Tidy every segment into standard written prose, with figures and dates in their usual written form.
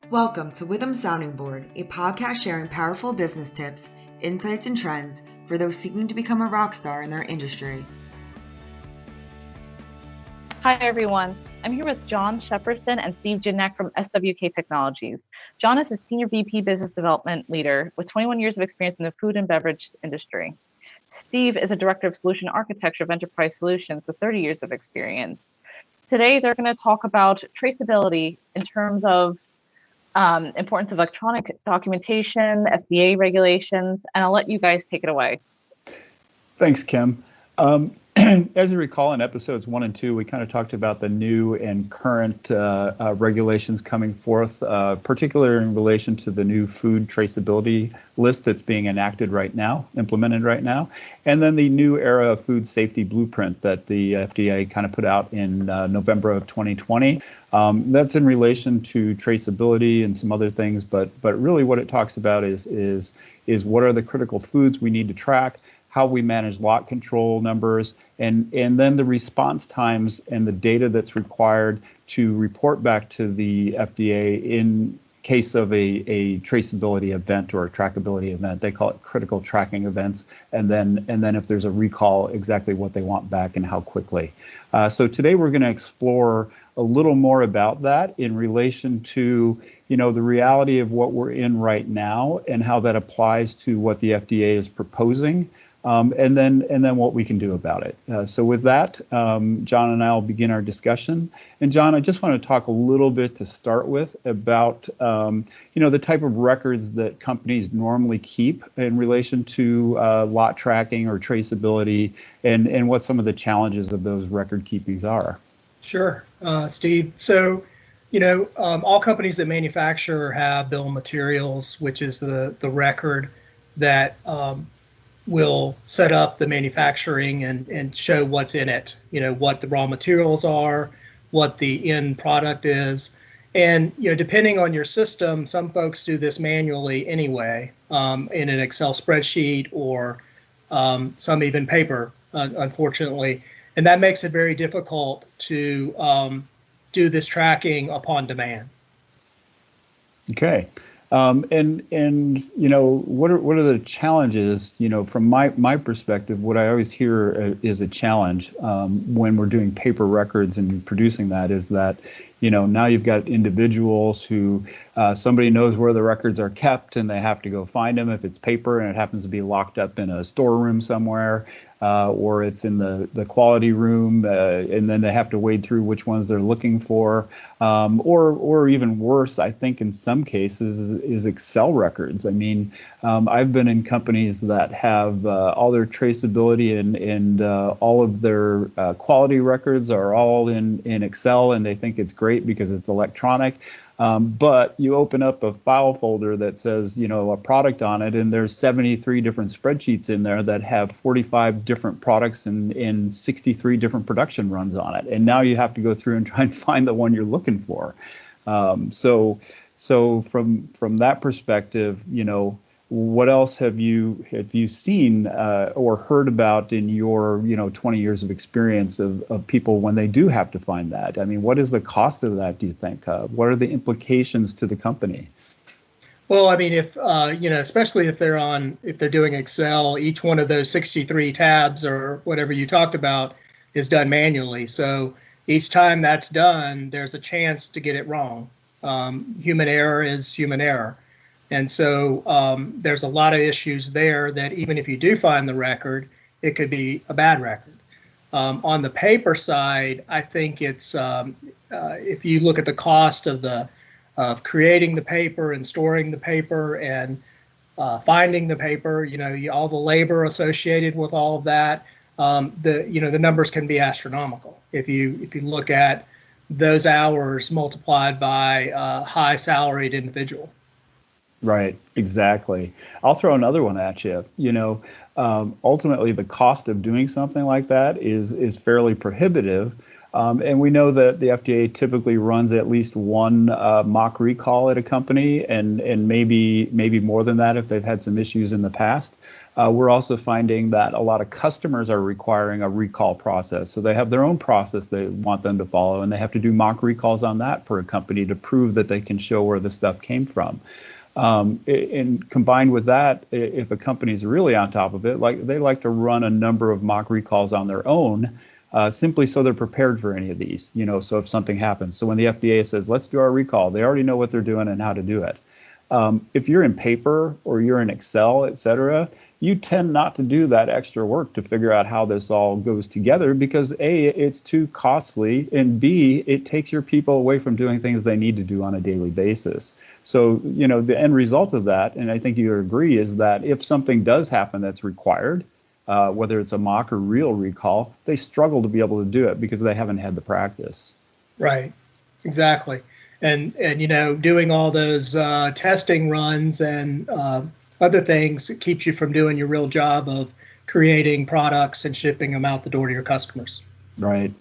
Welcome to Witham Sounding Board, a podcast sharing powerful business tips, insights, and trends for those seeking to become a rock star in their industry. Hi, everyone. I'm here with John Shepperson and Steve Jinnak from SWK Technologies. John is a Senior VP Business Development Leader with 21 years of experience in the food and beverage industry. Steve is a Director of Solution Architecture of Enterprise Solutions with 30 years of experience. Today, they're going to talk about traceability in terms of importance of electronic documentation, FDA regulations, and I'll let you guys take it away. Thanks, Kim. As you recall, in episodes 1 and 2, we kind of talked about the new and current regulations coming forth, particularly in relation to the new food traceability list that's being enacted right now, implemented right now, and then the new era of food safety blueprint that the FDA kind of put out in November of 2020. That's in relation to traceability and some other things, but really what it talks about is what are the critical foods we need to track, how we manage lot control numbers, and then the response times and the data that's required to report back to the FDA in case of a traceability event or a trackability event. They call it critical tracking events, and then if there's a recall, exactly what they want back and how quickly. So today we're going to explore a little more about that in relation to the reality of what we're in right now and how that applies to what the FDA is proposing. And then what we can do about it. So with that, John and I will begin our discussion. And John, I just want to talk a little bit to start with about the type of records that companies normally keep in relation to lot tracking or traceability, and what some of the challenges of those record keepings are. Sure, Steve. So all companies that manufacture have bill of materials, which is the record that will set up the manufacturing and show what's in it, what the raw materials are, what the end product is. And, depending on your system, some folks do this manually anyway, in an Excel spreadsheet or some even paper, unfortunately. And that makes it very difficult to do this tracking upon demand. Okay. And what are the challenges? From my perspective, what I always hear is a challenge when we're doing paper records and producing that is that now you've got individuals who somebody knows where the records are kept and they have to go find them if it's paper and it happens to be locked up in a storeroom somewhere, or it's in the quality room, and then they have to wade through which ones they're looking for, or even worse, I think in some cases is Excel records. I mean, I've been in companies that have all their traceability and all of their quality records are all in Excel, and they think it's great because it's electronic. But you open up a file folder that says, a product on it, and there's 73 different spreadsheets in there that have 45 different products and 63 different production runs on it. And now you have to go through and try and find the one you're looking for. So from that perspective, what else have you seen or heard about in your 20 years of experience of people when they do have to find that? I mean, what is the cost of that, do you think? What are the implications to the company? Well, I mean, if especially if they're doing Excel, each one of those 63 tabs or whatever you talked about is done manually. So each time that's done, there's a chance to get it wrong. Human error is human error. And so there's a lot of issues there that even if you do find the record, it could be a bad record. On the paper side, I think it's if you look at the cost of creating the paper and storing the paper and finding the paper, all the labor associated with all of that, the numbers can be astronomical. If you look at those hours multiplied by a high salaried individual. Right, exactly. I'll throw another one at you. Ultimately, the cost of doing something like that is fairly prohibitive. And we know that the FDA typically runs at least one mock recall at a company, and maybe more than that if they've had some issues in the past. We're also finding that a lot of customers are requiring a recall process. So they have their own process they want them to follow, and they have to do mock recalls on that for a company to prove that they can show where the stuff came from. And combined with that, if a company is really on top of it, like they like to run a number of mock recalls on their own, simply so they're prepared for any of these, so if something happens. So when the FDA says, let's do our recall, they already know what they're doing and how to do it. If you're in paper or you're in Excel, et cetera, you tend not to do that extra work to figure out how this all goes together because A, it's too costly, and B, it takes your people away from doing things they need to do on a daily basis. So, the end result of that, and I think you agree, is that if something does happen that's required, whether it's a mock or real recall, they struggle to be able to do it because they haven't had the practice. Right, exactly. And doing all those testing runs and other things, it keeps you from doing your real job of creating products and shipping them out the door to your customers. Right.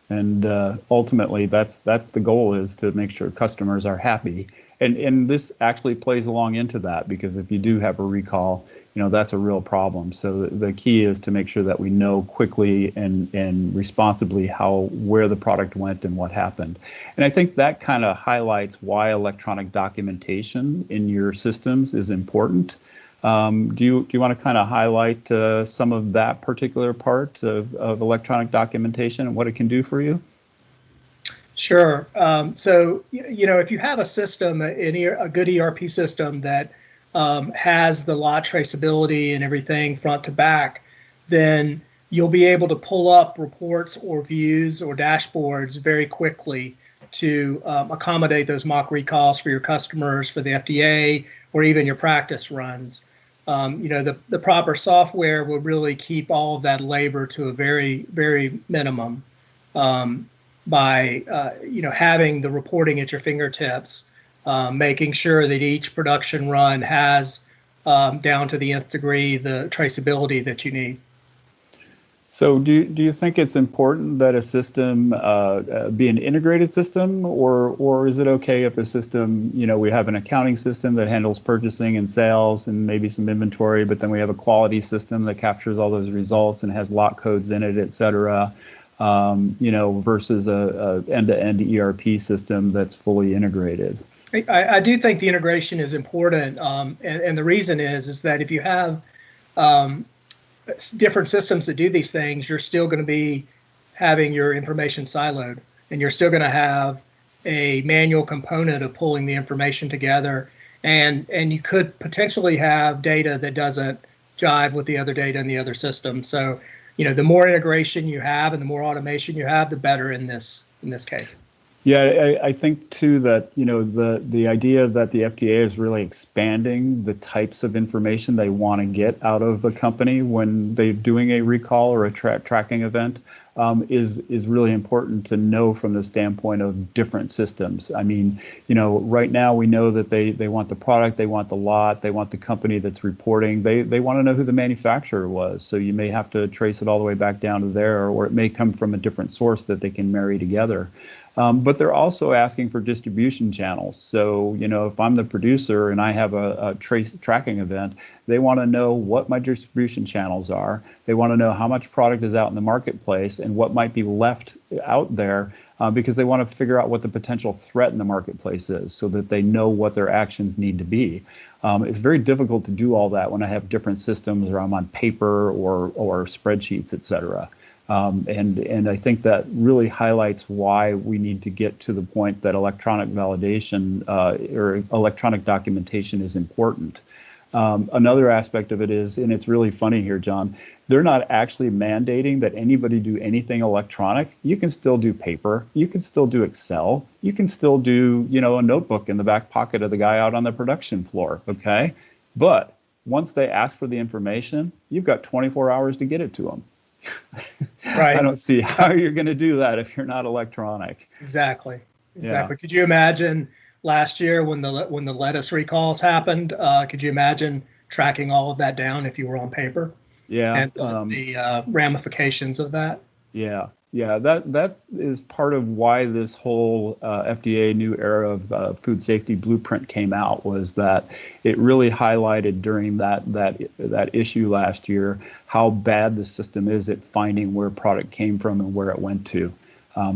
And ultimately, that's the goal, is to make sure customers are happy. And this actually plays along into that, because if you do have a recall, that's a real problem. So the key is to make sure that we know quickly and responsibly where the product went and what happened. And I think that kind of highlights why electronic documentation in your systems is important. Do you want to kind of highlight some of that particular part of electronic documentation and what it can do for you? Sure. So, if you have a system, a good ERP system that has the lot traceability and everything front to back, then you'll be able to pull up reports or views or dashboards very quickly to accommodate those mock recalls for your customers, for the FDA, or even your practice runs. The proper software will really keep all of that labor to a very, very minimum by having the reporting at your fingertips. Making sure that each production run has, down to the nth degree, the traceability that you need. So do you think it's important that a system be an integrated system, or is it okay if a system, we have an accounting system that handles purchasing and sales and maybe some inventory, but then we have a quality system that captures all those results and has lot codes in it, et cetera, versus a end-to-end ERP system that's fully integrated? I do think the integration is important, and the reason is that if you have different systems that do these things, you're still going to be having your information siloed, and you're still going to have a manual component of pulling the information together, and you could potentially have data that doesn't jive with the other data in the other system. So, the more integration you have and the more automation you have, the better in this case. Yeah, I think too that the idea that the FDA is really expanding the types of information they want to get out of a company when they're doing a recall or a tracking event is really important to know from the standpoint of different systems. I mean, right now we know that they want the product, they want the lot, they want the company that's reporting, they want to know who the manufacturer was. So you may have to trace it all the way back down to there, or it may come from a different source that they can marry together. But they're also asking for distribution channels. So, if I'm the producer and I have a tracking event, they want to know what my distribution channels are. They want to know how much product is out in the marketplace and what might be left out there, because they want to figure out what the potential threat in the marketplace is so that they know what their actions need to be. It's very difficult to do all that when I have different systems, or I'm on paper or spreadsheets, et cetera. And I think that really highlights why we need to get to the point that electronic validation or electronic documentation is important. Another aspect of it is, and it's really funny here, John, they're not actually mandating that anybody do anything electronic. You can still do paper. You can still do Excel. You can still do, a notebook in the back pocket of the guy out on the production floor, okay? But once they ask for the information, you've got 24 hours to get it to them. Right. I don't see how you're going to do that if you're not electronic. Exactly. Yeah. Could you imagine last year when the lettuce recalls happened? Could you imagine tracking all of that down if you were on paper? Yeah. And the ramifications of that. Yeah. Yeah, that is part of why this whole FDA new era of food safety blueprint came out, was that it really highlighted during that issue last year how bad the system is at finding where product came from and where it went to.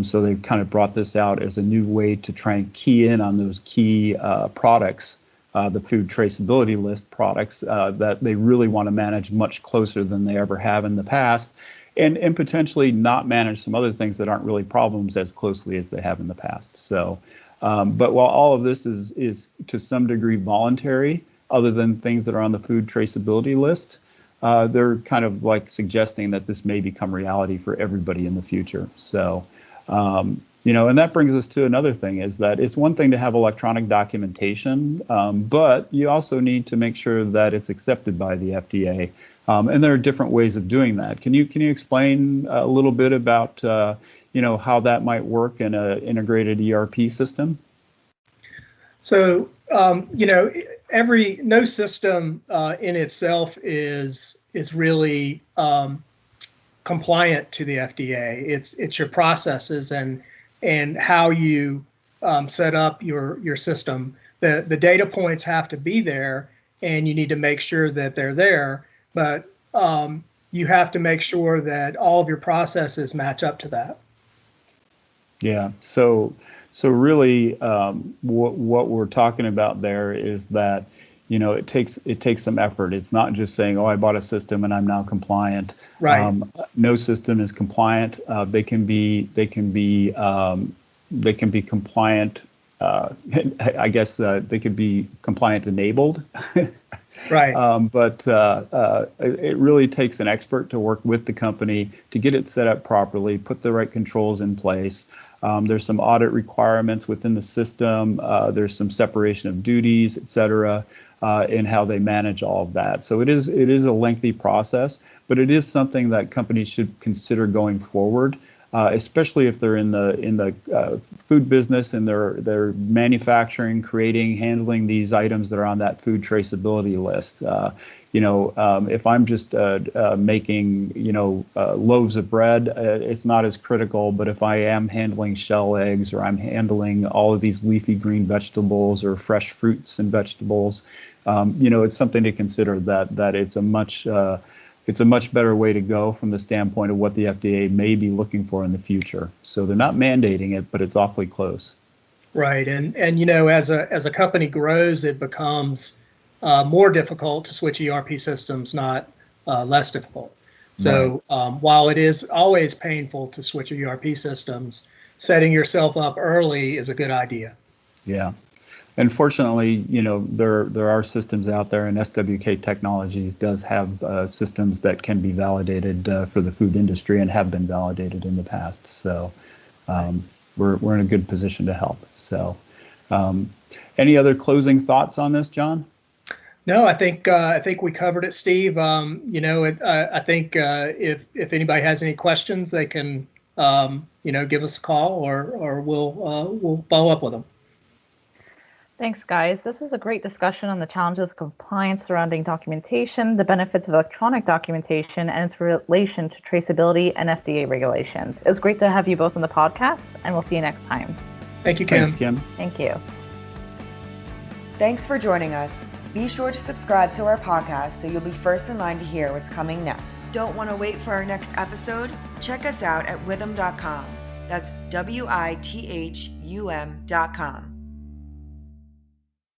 So they've kind of brought this out as a new way to try and key in on those key products, the food traceability list products that they really want to manage much closer than they ever have in the past. And potentially not manage some other things that aren't really problems as closely as they have in the past. So, but while all of this is to some degree voluntary, other than things that are on the food traceability list, they're kind of like suggesting that this may become reality for everybody in the future. So, and that brings us to another thing, is that it's one thing to have electronic documentation, but you also need to make sure that it's accepted by the FDA. And there are different ways of doing that. Can you explain a little bit about how that might work in an integrated ERP system? So no system in itself is really compliant to the FDA. It's your processes and how you set up your system. The data points have to be there, and you need to make sure that they're there. But you have to make sure that all of your processes match up to that. Yeah. So really, what we're talking about there is that it takes some effort. It's not just saying, oh, I bought a system and I'm now compliant. Right. No system is compliant. They can be compliant. I guess they could be compliant enabled. Right. But it really takes an expert to work with the company to get it set up properly, put the right controls in place. There's some audit requirements within the system. There's some separation of duties, et cetera, in how they manage all of that. So it is a lengthy process, but it is something that companies should consider going forward. Especially if they're in the food business and they're manufacturing, creating, handling these items that are on that food traceability list. If I'm just making loaves of bread, it's not as critical. But if I am handling shell eggs, or I'm handling all of these leafy green vegetables or fresh fruits and vegetables, it's something to consider. That it's a much better way to go from the standpoint of what the FDA may be looking for in the future. So they're not mandating it, but it's awfully close. Right. And as a company grows, it becomes more difficult to switch ERP systems, not less difficult. So while it is always painful to switch ERP systems, setting yourself up early is a good idea. Yeah. And fortunately, there are systems out there, and SWK Technologies does have systems that can be validated for the food industry and have been validated in the past. So we're in a good position to help. So any other closing thoughts on this, John? No, I think we covered it, Steve. I think if anybody has any questions, they can give us a call, or we'll follow up with them. Thanks, guys. This was a great discussion on the challenges of compliance surrounding documentation, the benefits of electronic documentation, and its relation to traceability and FDA regulations. It was great to have you both on the podcast, and we'll see you next time. Thank you, Kim. Thanks, Kim. Thank you. Thanks for joining us. Be sure to subscribe to our podcast so you'll be first in line to hear what's coming next. Don't want to wait for our next episode? Check us out at withum.com. That's WITHUM.com.